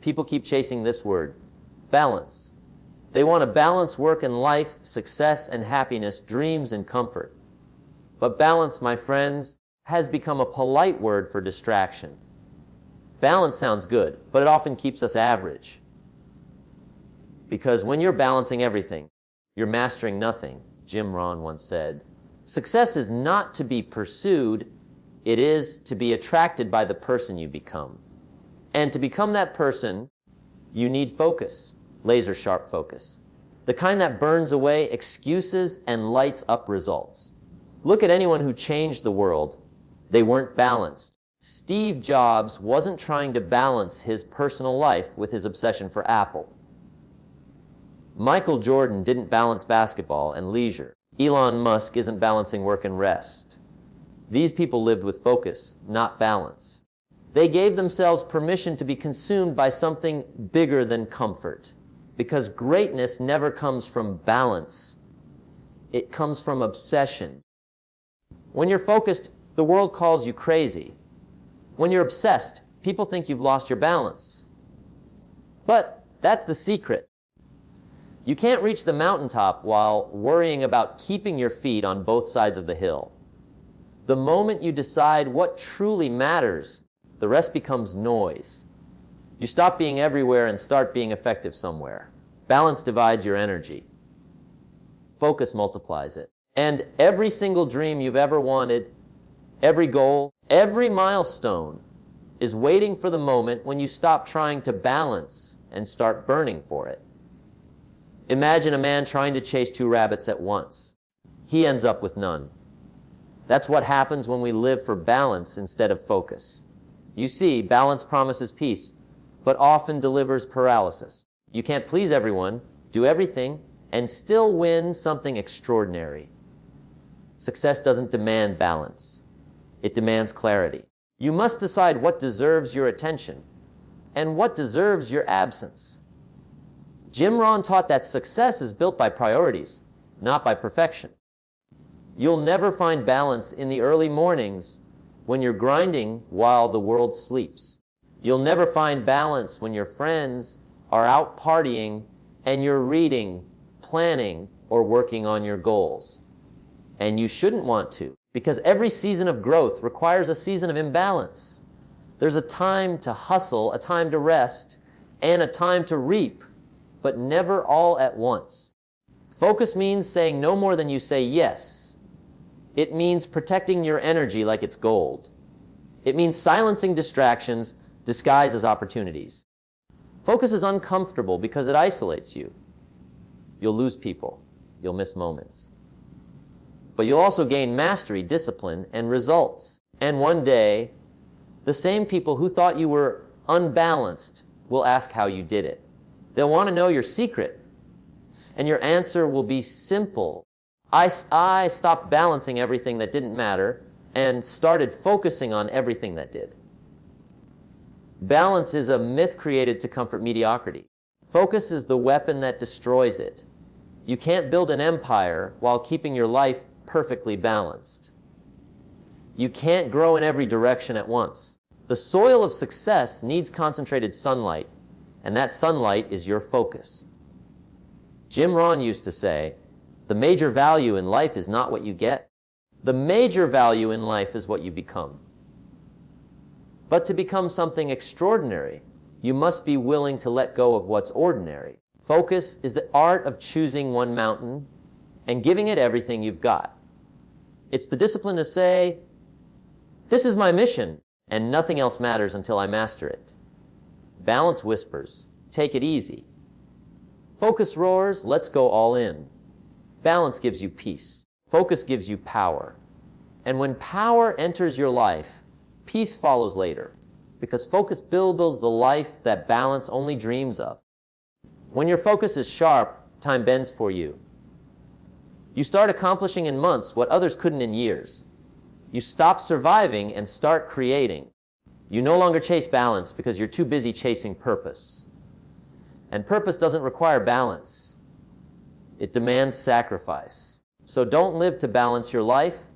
People keep chasing this word, balance. They want to balance work and life, success and happiness, dreams and comfort. But balance, my friends, has become a polite word for distraction. Balance sounds good, but it often keeps us average. Because when you're balancing everything, you're mastering nothing, Jim Rohn once said. Success is not to be pursued, it is to be attracted by the person you become. And to become that person, you need focus, laser-sharp focus. The kind that burns away excuses and lights up results. Look at anyone who changed the world. They weren't balanced. Steve Jobs wasn't trying to balance his personal life with his obsession for Apple. Michael Jordan didn't balance basketball and leisure. Elon Musk isn't balancing work and rest. These people lived with focus, not balance. They gave themselves permission to be consumed by something bigger than comfort. Because greatness never comes from balance. It comes from obsession. When you're focused, the world calls you crazy. When you're obsessed, people think you've lost your balance. But that's the secret. You can't reach the mountaintop while worrying about keeping your feet on both sides of the hill. The moment you decide what truly matters, the rest becomes noise. You stop being everywhere and start being effective somewhere. Balance divides your energy. Focus multiplies it. And every single dream you've ever wanted, every goal, every milestone is waiting for the moment when you stop trying to balance and start burning for it. Imagine a man trying to chase 2 rabbits at once. He ends up with none. That's what happens when we live for balance instead of focus. You see, balance promises peace, but often delivers paralysis. You can't please everyone, do everything, and still win something extraordinary. Success doesn't demand balance. It demands clarity. You must decide what deserves your attention and what deserves your absence. Jim Rohn taught that success is built by priorities, not by perfection. You'll never find balance in the early mornings when you're grinding while the world sleeps. You'll never find balance when your friends are out partying and you're reading, planning, or working on your goals. And you shouldn't want to, because every season of growth requires a season of imbalance. There's a time to hustle, a time to rest, and a time to reap, but never all at once. Focus means saying no more than you say yes. It means protecting your energy like it's gold. It means silencing distractions disguised as opportunities. Focus is uncomfortable because it isolates you. You'll lose people. You'll miss moments. But you'll also gain mastery, discipline, and results. And one day, the same people who thought you were unbalanced will ask how you did it. They'll want to know your secret. And your answer will be simple. I stopped balancing everything that didn't matter and started focusing on everything that did. Balance is a myth created to comfort mediocrity. Focus is the weapon that destroys it. You can't build an empire while keeping your life perfectly balanced. You can't grow in every direction at once. The soil of success needs concentrated sunlight, and that sunlight is your focus. Jim Rohn used to say, the major value in life is not what you get. The major value in life is what you become. But to become something extraordinary, you must be willing to let go of what's ordinary. Focus is the art of choosing one mountain and giving it everything you've got. It's the discipline to say, this is my mission, and nothing else matters until I master it. Balance whispers, take it easy. Focus roars, let's go all in. Balance gives you peace. Focus gives you power. And when power enters your life, peace follows later, because focus builds the life that balance only dreams of. When your focus is sharp, time bends for you. You start accomplishing in months what others couldn't in years. You stop surviving and start creating. You no longer chase balance because you're too busy chasing purpose. And purpose doesn't require balance. It demands sacrifice. So don't live to balance your life,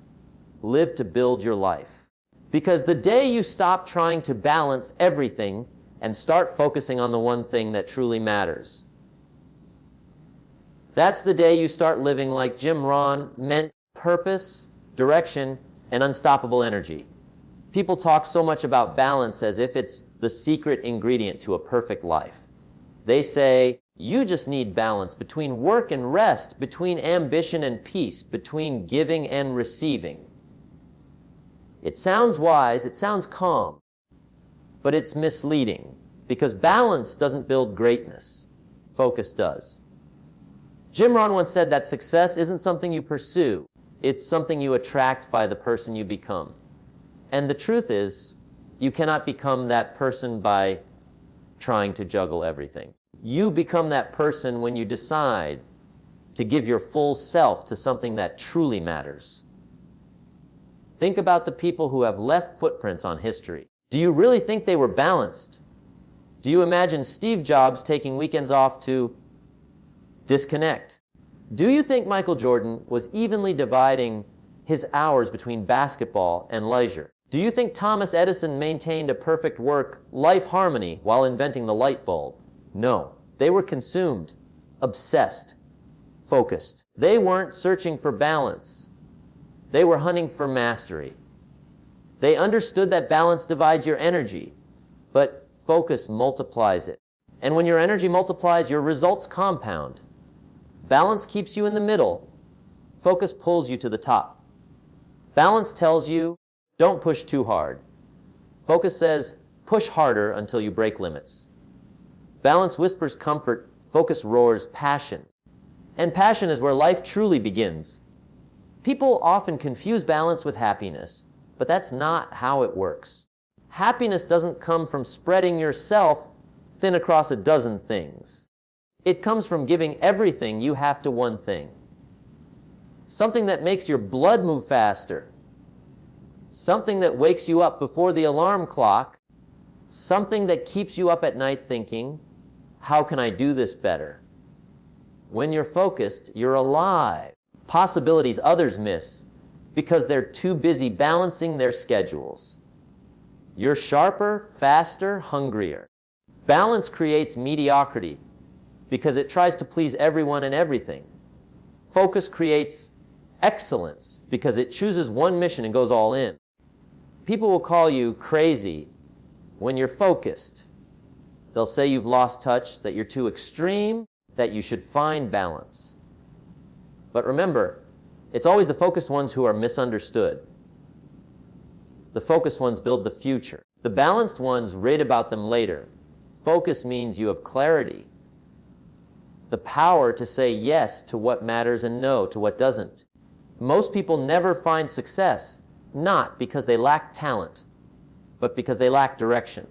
live to build your life. Because the day you stop trying to balance everything and start focusing on the one thing that truly matters. That's the day you start living like Jim Rohn meant: purpose, direction, and unstoppable energy. People talk so much about balance as if it's the secret ingredient to a perfect life. They say, you just need balance between work and rest, between ambition and peace, between giving and receiving. It sounds wise, it sounds calm, but it's misleading, because balance doesn't build greatness. Focus does. Jim Rohn once said that success isn't something you pursue, it's something you attract by the person you become. And the truth is, you cannot become that person by trying to juggle everything. You become that person when you decide to give your full self to something that truly matters. Think about the people who have left footprints on history. Do you really think they were balanced? Do you imagine Steve Jobs taking weekends off to disconnect? Do you think Michael Jordan was evenly dividing his hours between basketball and leisure? Do you think Thomas Edison maintained a perfect work-life harmony while inventing the light bulb? No. They were consumed, obsessed, focused. They weren't searching for balance. They were hunting for mastery. They understood that balance divides your energy, but focus multiplies it. And when your energy multiplies, your results compound. Balance keeps you in the middle. Focus pulls you to the top. Balance tells you, don't push too hard. Focus says, push harder until you break limits. Balance whispers comfort, focus roars passion. And passion is where life truly begins. People often confuse balance with happiness, but that's not how it works. Happiness doesn't come from spreading yourself thin across a dozen things. It comes from giving everything you have to one thing. Something that makes your blood move faster. Something that wakes you up before the alarm clock. Something that keeps you up at night thinking, how can I do this better? When you're focused, you're alive. Possibilities others miss because they're too busy balancing their schedules. You're sharper, faster, hungrier. Balance creates mediocrity because it tries to please everyone and everything. Focus creates excellence because it chooses one mission and goes all in. People will call you crazy when you're focused. They'll say you've lost touch, that you're too extreme, that you should find balance. But remember, it's always the focused ones who are misunderstood. The focused ones build the future. The balanced ones read about them later. Focus means you have clarity, the power to say yes to what matters and no to what doesn't. Most people never find success, not because they lack talent, but because they lack direction.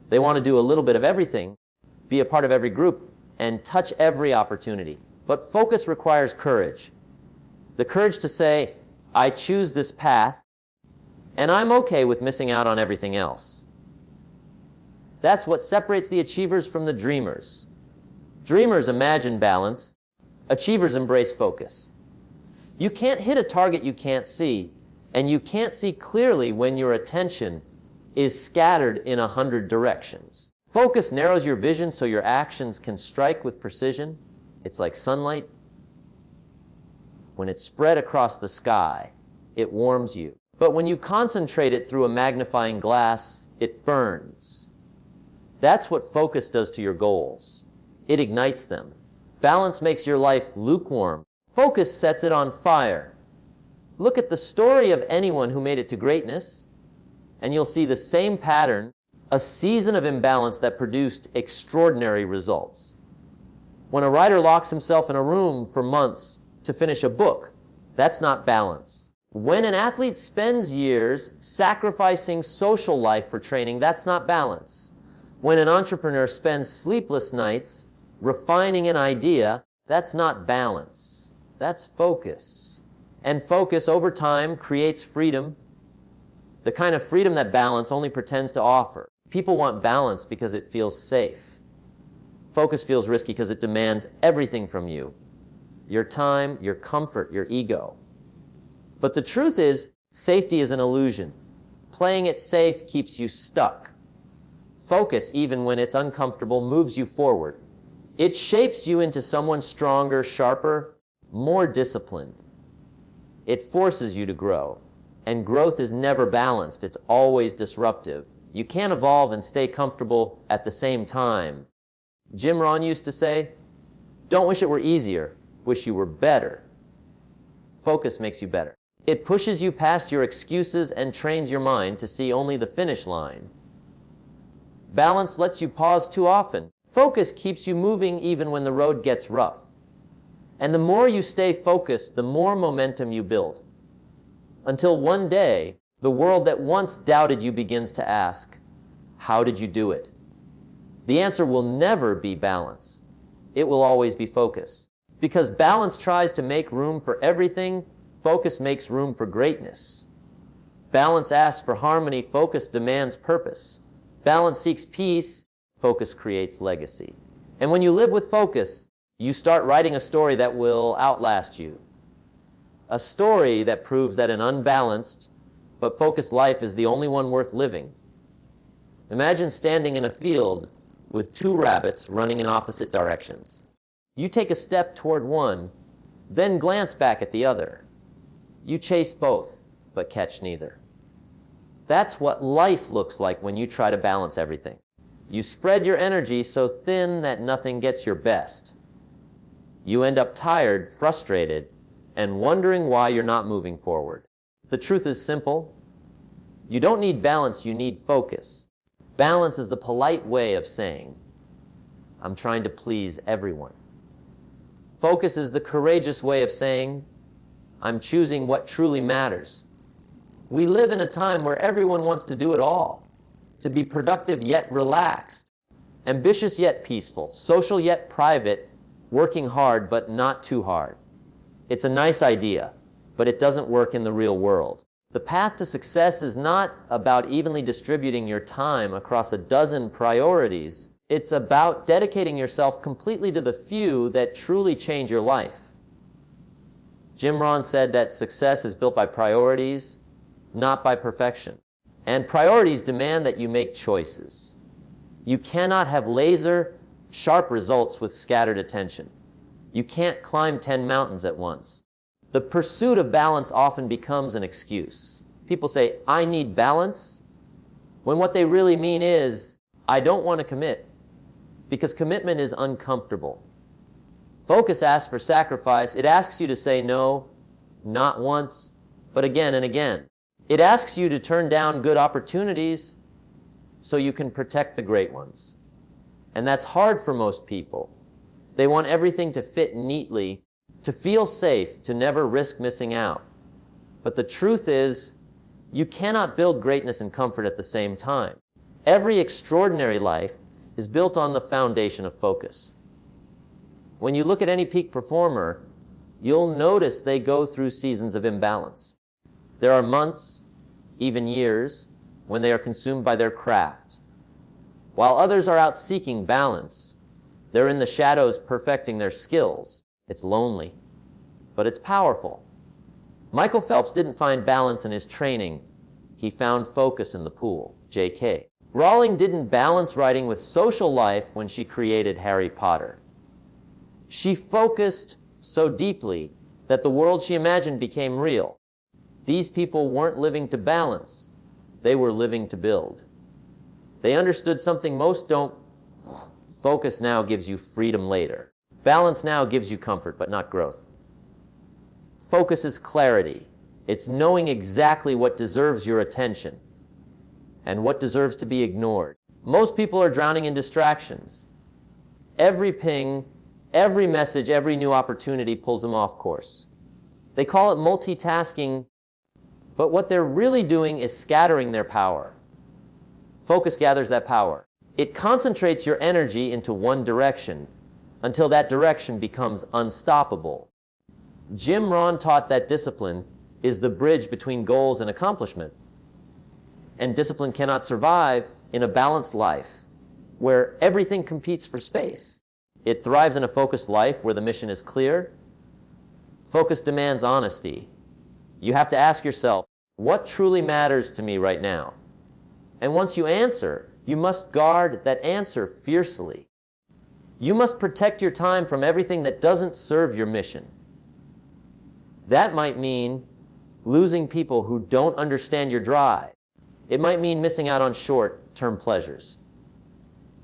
They want to do a little bit of everything, be a part of every group, and touch every opportunity. But focus requires courage. The courage to say, I choose this path, and I'm okay with missing out on everything else. That's what separates the achievers from the dreamers. Dreamers imagine balance. Achievers embrace focus. You can't hit a target you can't see, and you can't see clearly when your attention is scattered in 100 directions. Focus narrows your vision so your actions can strike with precision. It's like sunlight. When it's spread across the sky, it warms you. But when you concentrate it through a magnifying glass, it burns. That's what focus does to your goals. It ignites them. Balance makes your life lukewarm. Focus sets it on fire. Look at the story of anyone who made it to greatness, and you'll see the same pattern, a season of imbalance that produced extraordinary results. When a writer locks himself in a room for months to finish a book, that's not balance. When an athlete spends years sacrificing social life for training, that's not balance. When an entrepreneur spends sleepless nights refining an idea, that's not balance. That's focus. And focus over time creates freedom, the kind of freedom that balance only pretends to offer. People want balance because it feels safe. Focus feels risky because it demands everything from you. Your time, your comfort, your ego. But the truth is, safety is an illusion. Playing it safe keeps you stuck. Focus, even when it's uncomfortable, moves you forward. It shapes you into someone stronger, sharper, more disciplined. It forces you to grow. And growth is never balanced. It's always disruptive. You can't evolve and stay comfortable at the same time. Jim Rohn used to say, "Don't wish it were easier, wish you were better." Focus makes you better. It pushes you past your excuses and trains your mind to see only the finish line. Balance lets you pause too often. Focus keeps you moving even when the road gets rough. And the more you stay focused, the more momentum you build. Until one day, the world that once doubted you begins to ask, "How did you do it?" The answer will never be balance. It will always be focus. Because balance tries to make room for everything, focus makes room for greatness. Balance asks for harmony, focus demands purpose. Balance seeks peace, focus creates legacy. And when you live with focus, you start writing a story that will outlast you. A story that proves that an unbalanced but focused life is the only one worth living. Imagine standing in a field with two rabbits running in opposite directions. You take a step toward one, then glance back at the other. You chase both, but catch neither. That's what life looks like when you try to balance everything. You spread your energy so thin that nothing gets your best. You end up tired, frustrated, and wondering why you're not moving forward. The truth is simple. You don't need balance, you need focus. Balance is the polite way of saying, "I'm trying to please everyone." Focus is the courageous way of saying, "I'm choosing what truly matters." We live in a time where everyone wants to do it all, to be productive yet relaxed, ambitious yet peaceful, social yet private, working hard but not too hard. It's a nice idea, but it doesn't work in the real world. The path to success is not about evenly distributing your time across a dozen priorities. It's about dedicating yourself completely to the few that truly change your life. Jim Rohn said that success is built by priorities, not by perfection. And priorities demand that you make choices. You cannot have laser, sharp results with scattered attention. You can't climb 10 mountains at once. The pursuit of balance often becomes an excuse. People say, "I need balance," when what they really mean is, "I don't want to commit," because commitment is uncomfortable. Focus asks for sacrifice. It asks you to say no, not once, but again and again. It asks you to turn down good opportunities so you can protect the great ones. And that's hard for most people. They want everything to fit neatly, to feel safe, to never risk missing out. But the truth is, you cannot build greatness and comfort at the same time. Every extraordinary life is built on the foundation of focus. When you look at any peak performer, you'll notice they go through seasons of imbalance. There are months, even years, when they are consumed by their craft. While others are out seeking balance, they're in the shadows perfecting their skills. It's lonely, but it's powerful. Michael Phelps didn't find balance in his training. He found focus in the pool. J.K. Rowling didn't balance writing with social life when she created Harry Potter. She focused so deeply that the world she imagined became real. These people weren't living to balance. They were living to build. They understood something most don't. Focus now gives you freedom later. Balance now gives you comfort, but not growth. Focus is clarity. It's knowing exactly what deserves your attention and what deserves to be ignored. Most people are drowning in distractions. Every ping, every message, every new opportunity pulls them off course. They call it multitasking, but what they're really doing is scattering their power. Focus gathers that power. It concentrates your energy into one direction until that direction becomes unstoppable. Jim Rohn taught that discipline is the bridge between goals and accomplishment. And discipline cannot survive in a balanced life where everything competes for space. It thrives in a focused life where the mission is clear. Focus demands honesty. You have to ask yourself, what truly matters to me right now? And once you answer, You must guard that answer fiercely. You must protect your time from everything that doesn't serve your mission. That might mean losing people who don't understand your drive. It might mean missing out on short-term pleasures.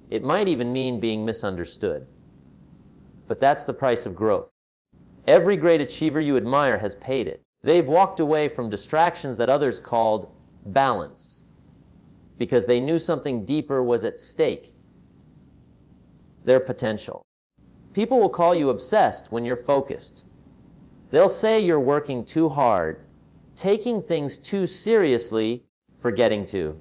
It might even mean being misunderstood. But that's the price of growth. Every great achiever you admire has paid it. They've walked away from distractions that others called balance because they knew something deeper was at stake: their potential. People will call you obsessed when you're focused. They'll say you're working too hard, taking things too seriously, forgetting to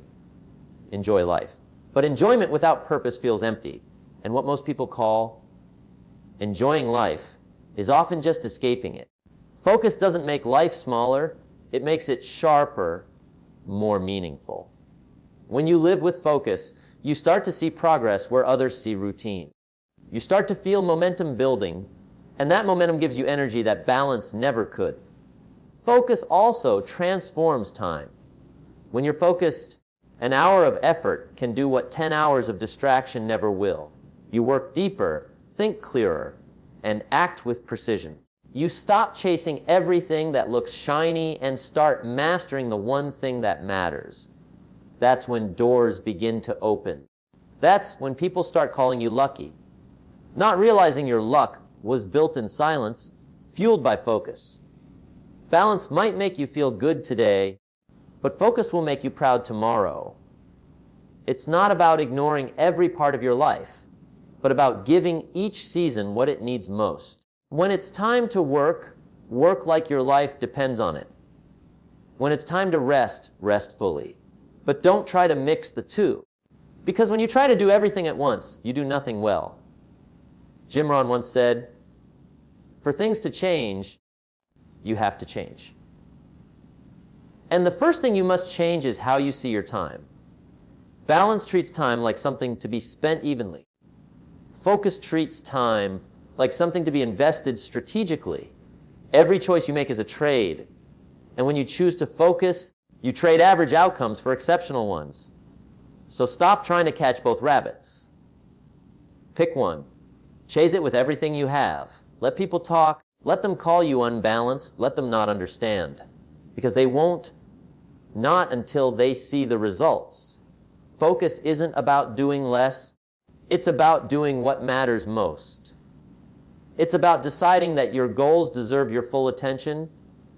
enjoy life. But enjoyment without purpose feels empty, and what most people call enjoying life is often just escaping it. Focus doesn't make life smaller, it makes it sharper, more meaningful. When you live with focus, you start to see progress where others see routine. You start to feel momentum building, and that momentum gives you energy that balance never could. Focus also transforms time. When you're focused, an hour of effort can do what 10 hours of distraction never will. You work deeper, think clearer, and act with precision. You stop chasing everything that looks shiny and start mastering the one thing that matters. That's when doors begin to open. That's when people start calling you lucky, not realizing your luck was built in silence, fueled by focus. Balance might make you feel good today, but focus will make you proud tomorrow. It's not about ignoring every part of your life, but about giving each season what it needs most. When it's time to work, work like your life depends on it. When it's time to rest, rest fully. But don't try to mix the two, because when you try to do everything at once, you do nothing well. Jim Rohn once said, "For things to change, you have to change." And the first thing you must change is how you see your time. Balance treats time like something to be spent evenly. Focus treats time like something to be invested strategically. Every choice you make is a trade. And when you choose to focus, you trade average outcomes for exceptional ones. So stop trying to catch both rabbits. Pick one. Chase it with everything you have. Let people talk. Let them call you unbalanced. Let them not understand. Because they won't, not until they see the results. Focus isn't about doing less. It's about doing what matters most. It's about deciding that your goals deserve your full attention,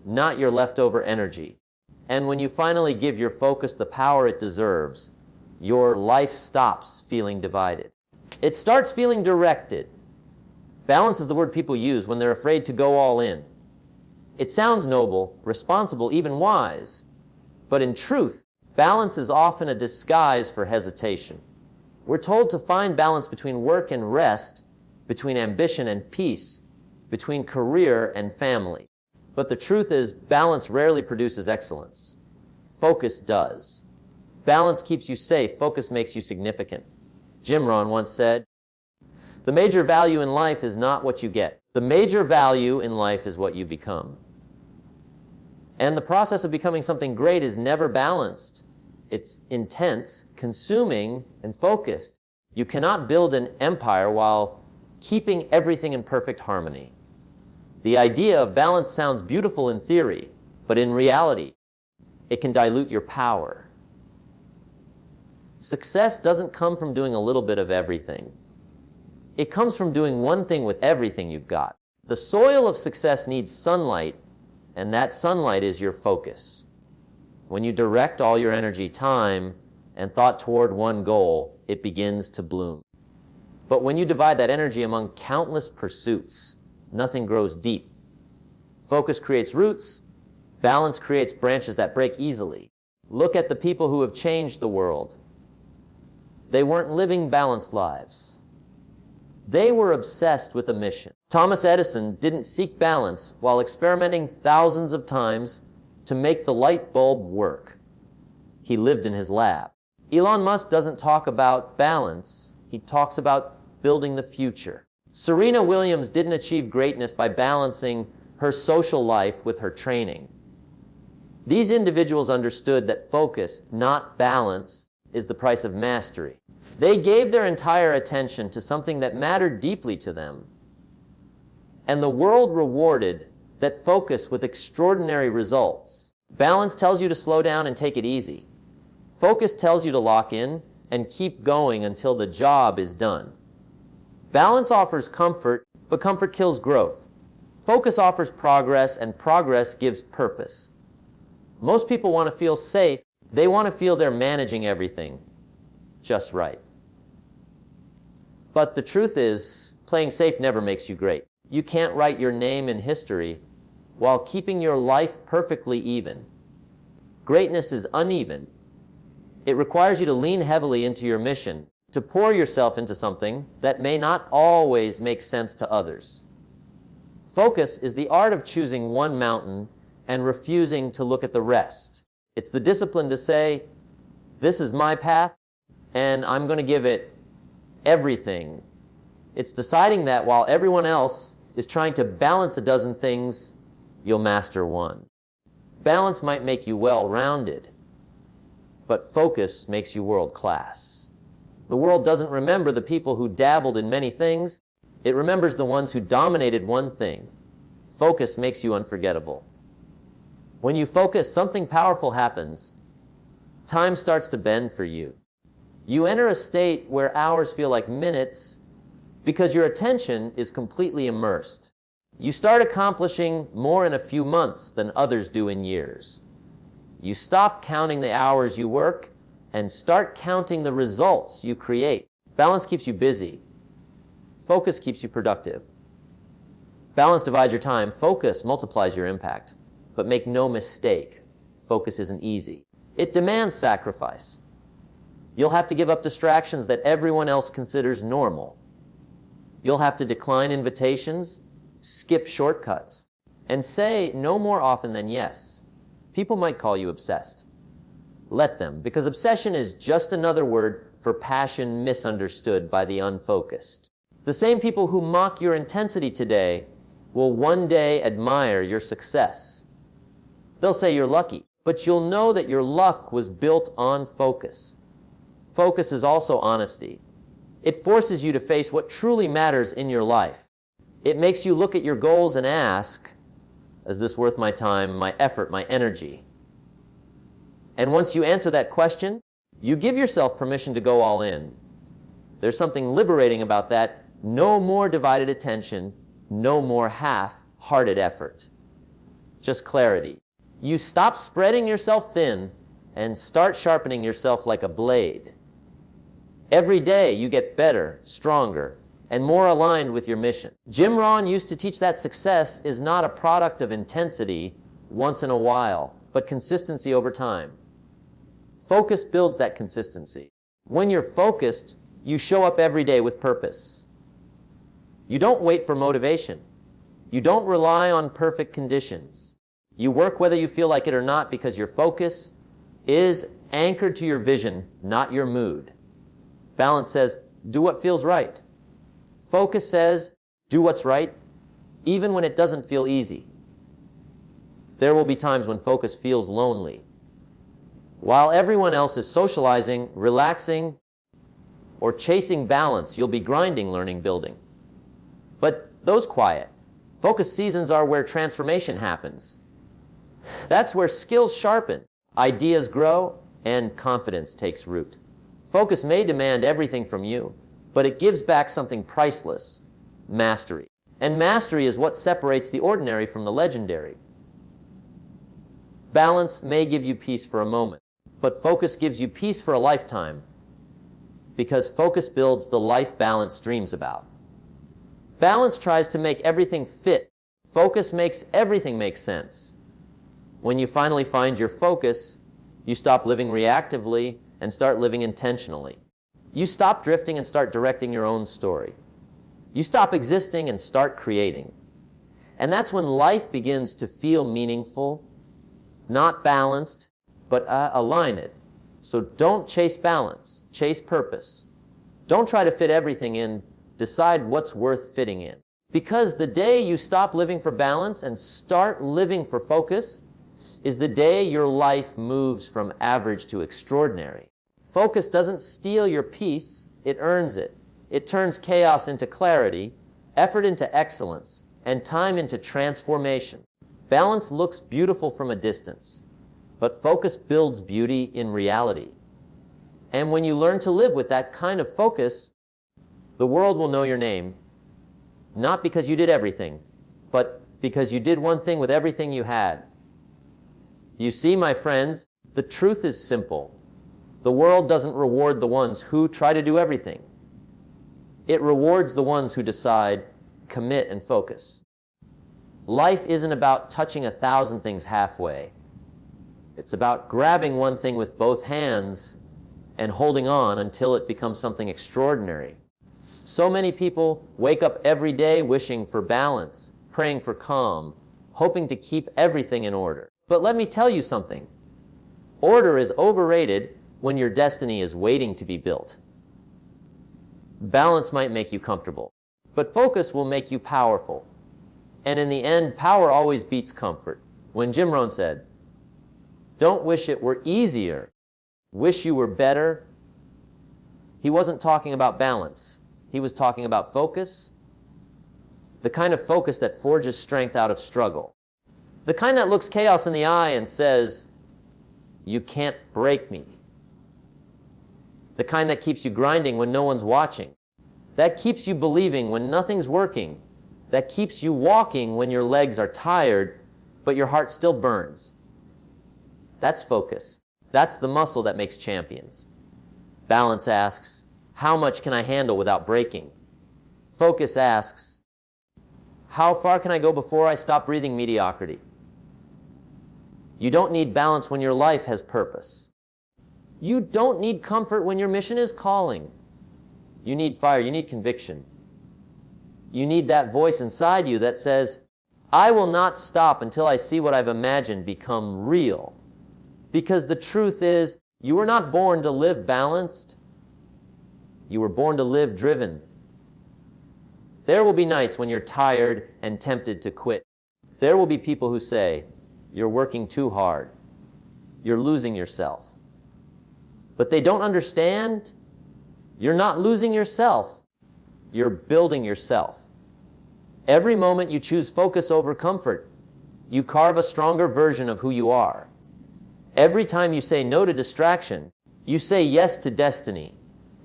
not your leftover energy. And when you finally give your focus the power it deserves, your life stops feeling divided. It starts feeling directed. Balance is the word people use when they're afraid to go all in. It sounds noble, responsible, even wise. But in truth, balance is often a disguise for hesitation. We're told to find balance between work and rest, between ambition and peace, between career and family. But the truth is, balance rarely produces excellence. Focus does. Balance keeps you safe. Focus makes you significant. Jim Rohn once said, "The major value in life is not what you get. The major value in life is what you become." And the process of becoming something great is never balanced. It's intense, consuming, and focused. You cannot build an empire while keeping everything in perfect harmony. The idea of balance sounds beautiful in theory, but in reality, it can dilute your power. Success doesn't come from doing a little bit of everything. It comes from doing one thing with everything you've got. The soil of success needs sunlight, and that sunlight is your focus. When you direct all your energy, time, and thought toward one goal, it begins to bloom. But when you divide that energy among countless pursuits, nothing grows deep. Focus creates roots. Balance creates branches that break easily. Look at the people who have changed the world. They weren't living balanced lives. They were obsessed with a mission. Thomas Edison didn't seek balance while experimenting thousands of times to make the light bulb work. He lived in his lab. Elon Musk doesn't talk about balance. He talks about building the future. Serena Williams didn't achieve greatness by balancing her social life with her training. These individuals understood that focus, not balance, is the price of mastery. They gave their entire attention to something that mattered deeply to them, and the world rewarded that focus with extraordinary results. Balance tells you to slow down and take it easy. Focus tells you to lock in and keep going until the job is done. Balance offers comfort, but comfort kills growth. Focus offers progress, and progress gives purpose. Most people want to feel safe. They want to feel they're managing everything just right. But the truth is, playing safe never makes you great. You can't write your name in history while keeping your life perfectly even. Greatness is uneven. It requires you to lean heavily into your mission, to pour yourself into something that may not always make sense to others. Focus is the art of choosing one mountain and refusing to look at the rest. It's the discipline to say, this is my path, and I'm going to give it everything. It's deciding that while everyone else is trying to balance a dozen things, you'll master one. Balance might make you well-rounded, but focus makes you world-class. The world doesn't remember the people who dabbled in many things. It remembers the ones who dominated one thing. Focus makes you unforgettable. When you focus, something powerful happens. Time starts to bend for you. You enter a state where hours feel like minutes because your attention is completely immersed. You start accomplishing more in a few months than others do in years. You stop counting the hours you work and start counting the results you create. Balance keeps you busy. Focus keeps you productive. Balance divides your time. Focus multiplies your impact. But make no mistake, focus isn't easy. It demands sacrifice. You'll have to give up distractions that everyone else considers normal. You'll have to decline invitations, skip shortcuts, and say no more often than yes. People might call you obsessed. Let them, because obsession is just another word for passion misunderstood by the unfocused. The same people who mock your intensity today will one day admire your success. They'll say you're lucky, but you'll know that your luck was built on focus. Focus is also honesty. It forces you to face what truly matters in your life. It makes you look at your goals and ask, is this worth my time, my effort, my energy? And once you answer that question, you give yourself permission to go all in. There's something liberating about that. No more divided attention, no more half-hearted effort. Just clarity. You stop spreading yourself thin and start sharpening yourself like a blade. Every day you get better, stronger, and more aligned with your mission. Jim Rohn used to teach that success is not a product of intensity once in a while, but consistency over time. Focus builds that consistency. When you're focused, you show up every day with purpose. You don't wait for motivation. You don't rely on perfect conditions. You work whether you feel like it or not because your focus is anchored to your vision, not your mood. Balance says, do what feels right. Focus says, do what's right, even when it doesn't feel easy. There will be times when focus feels lonely. While everyone else is socializing, relaxing, or chasing balance, you'll be grinding, learning, building. But those quiet, focus seasons are where transformation happens. That's where skills sharpen, ideas grow, and confidence takes root. Focus may demand everything from you, but it gives back something priceless, mastery. And mastery is what separates the ordinary from the legendary. Balance may give you peace for a moment, but focus gives you peace for a lifetime, because focus builds the life balance dreams about. Balance tries to make everything fit. Focus makes everything make sense. When you finally find your focus, you stop living reactively and start living intentionally. You stop drifting and start directing your own story. You stop existing and start creating. And that's when life begins to feel meaningful, not balanced, but align it. So don't chase balance, chase purpose. Don't try to fit everything in, decide what's worth fitting in. Because the day you stop living for balance and start living for focus is the day your life moves from average to extraordinary. Focus doesn't steal your peace, it earns it. It turns chaos into clarity, effort into excellence, and time into transformation. Balance looks beautiful from a distance, but focus builds beauty in reality. And when you learn to live with that kind of focus, the world will know your name, not because you did everything, but because you did one thing with everything you had. You see, my friends, the truth is simple. The world doesn't reward the ones who try to do everything. It rewards the ones who decide, commit, and focus. Life isn't about touching 1,000 things halfway. It's about grabbing one thing with both hands and holding on until it becomes something extraordinary. So many people wake up every day wishing for balance, praying for calm, hoping to keep everything in order. But let me tell you something. Order is overrated when your destiny is waiting to be built. Balance might make you comfortable, but focus will make you powerful. And in the end, power always beats comfort. When Jim Rohn said, "Don't wish it were easier, wish you were better," he wasn't talking about balance. He was talking about focus, the kind of focus that forges strength out of struggle. The kind that looks chaos in the eye and says, "You can't break me." The kind that keeps you grinding when no one's watching. That keeps you believing when nothing's working. That keeps you walking when your legs are tired, but your heart still burns. That's focus. That's the muscle that makes champions. Balance asks, how much can I handle without breaking? Focus asks, how far can I go before I stop breathing mediocrity? You don't need balance when your life has purpose. You don't need comfort when your mission is calling. You need fire, you need conviction. You need that voice inside you that says, I will not stop until I see what I've imagined become real. Because the truth is, you were not born to live balanced. You were born to live driven. There will be nights when you're tired and tempted to quit. There will be people who say, you're working too hard. You're losing yourself. But they don't understand. You're not losing yourself. You're building yourself. Every moment you choose focus over comfort, you carve a stronger version of who you are. Every time you say no to distraction, you say yes to destiny.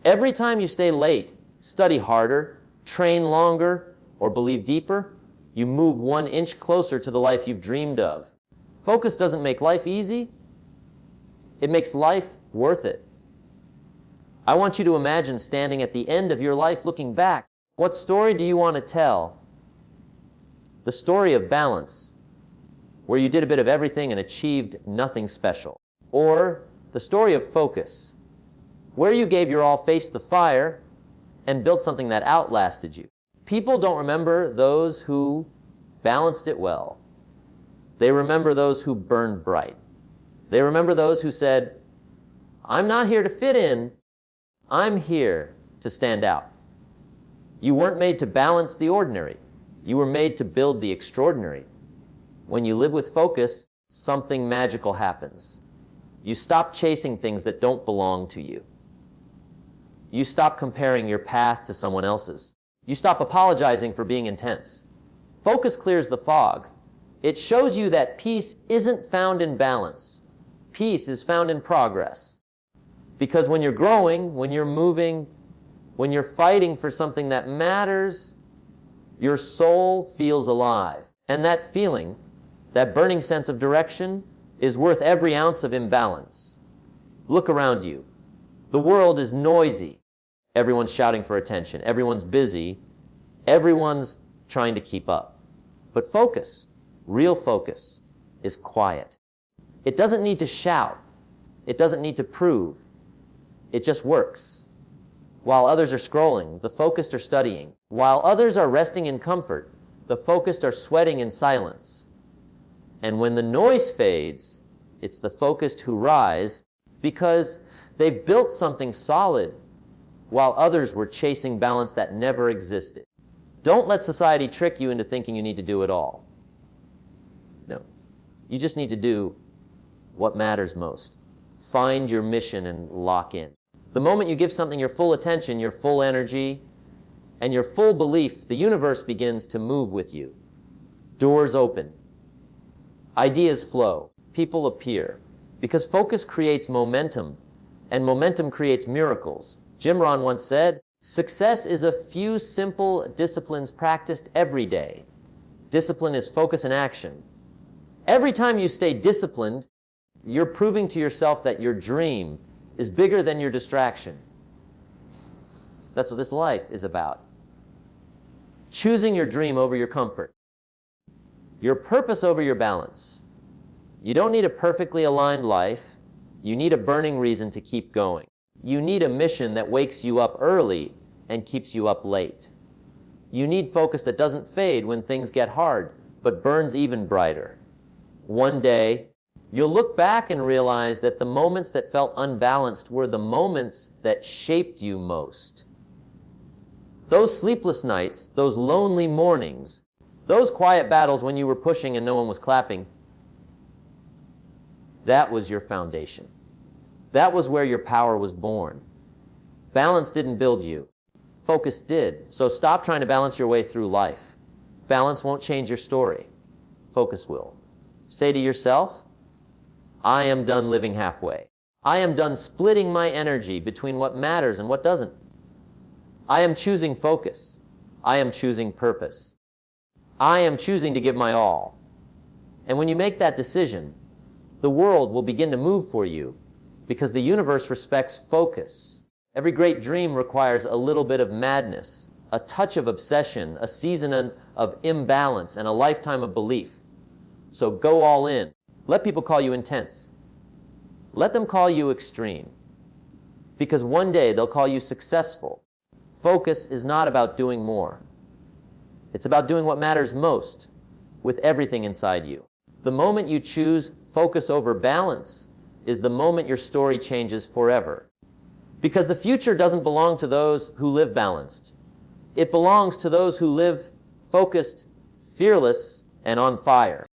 Every time you stay late, study harder, train longer, or believe deeper, you move 1 inch closer to the life you've dreamed of. Focus doesn't make life easy. It makes life worth it. I want you to imagine standing at the end of your life looking back. What story do you want to tell? The story of balance, where you did a bit of everything and achieved nothing special. Or the story of focus, where you gave your all, faced the fire, and built something that outlasted you. People don't remember those who balanced it well. They remember those who burned bright. They remember those who said, I'm not here to fit in, I'm here to stand out. You weren't made to balance the ordinary. You were made to build the extraordinary. When you live with focus, something magical happens. You stop chasing things that don't belong to you. You stop comparing your path to someone else's. You stop apologizing for being intense. Focus clears the fog. It shows you that peace isn't found in balance. Peace is found in progress. Because when you're growing, when you're moving, when you're fighting for something that matters, your soul feels alive. And that feeling, that burning sense of direction, is worth every ounce of imbalance. Look around you. The world is noisy. Everyone's shouting for attention. Everyone's busy. Everyone's trying to keep up. But focus, real focus, is quiet. It doesn't need to shout. It doesn't need to prove. It just works. While others are scrolling, the focused are studying. While others are resting in comfort, the focused are sweating in silence. And when the noise fades, it's the focused who rise because they've built something solid while others were chasing balance that never existed. Don't let society trick you into thinking you need to do it all. No. You just need to do what matters most. Find your mission and lock in. The moment you give something your full attention, your full energy, and your full belief, the universe begins to move with you. Doors open. Ideas flow. People appear. Because focus creates momentum, and momentum creates miracles. Jim Rohn once said, "Success is a few simple disciplines practiced every day." Discipline is focus and action. Every time you stay disciplined, you're proving to yourself that your dream is bigger than your distraction. That's what this life is about. Choosing your dream over your comfort. Your purpose over your balance. You don't need a perfectly aligned life. You need a burning reason to keep going. You need a mission that wakes you up early and keeps you up late. You need focus that doesn't fade when things get hard, but burns even brighter. One day, you'll look back and realize that the moments that felt unbalanced were the moments that shaped you most. Those sleepless nights, those lonely mornings, those quiet battles when you were pushing and no one was clapping, that was your foundation. That was where your power was born. Balance didn't build you. Focus did. So stop trying to balance your way through life. Balance won't change your story. Focus will. Say to yourself, I am done living halfway. I am done splitting my energy between what matters and what doesn't. I am choosing focus. I am choosing purpose. I am choosing to give my all. And when you make that decision, the world will begin to move for you because the universe respects focus. Every great dream requires a little bit of madness, a touch of obsession, a season of imbalance, and a lifetime of belief. So go all in. Let people call you intense. Let them call you extreme. Because one day they'll call you successful. Focus is not about doing more. It's about doing what matters most with everything inside you. The moment you choose focus over balance is the moment your story changes forever. Because the future doesn't belong to those who live balanced. It belongs to those who live focused, fearless, and on fire.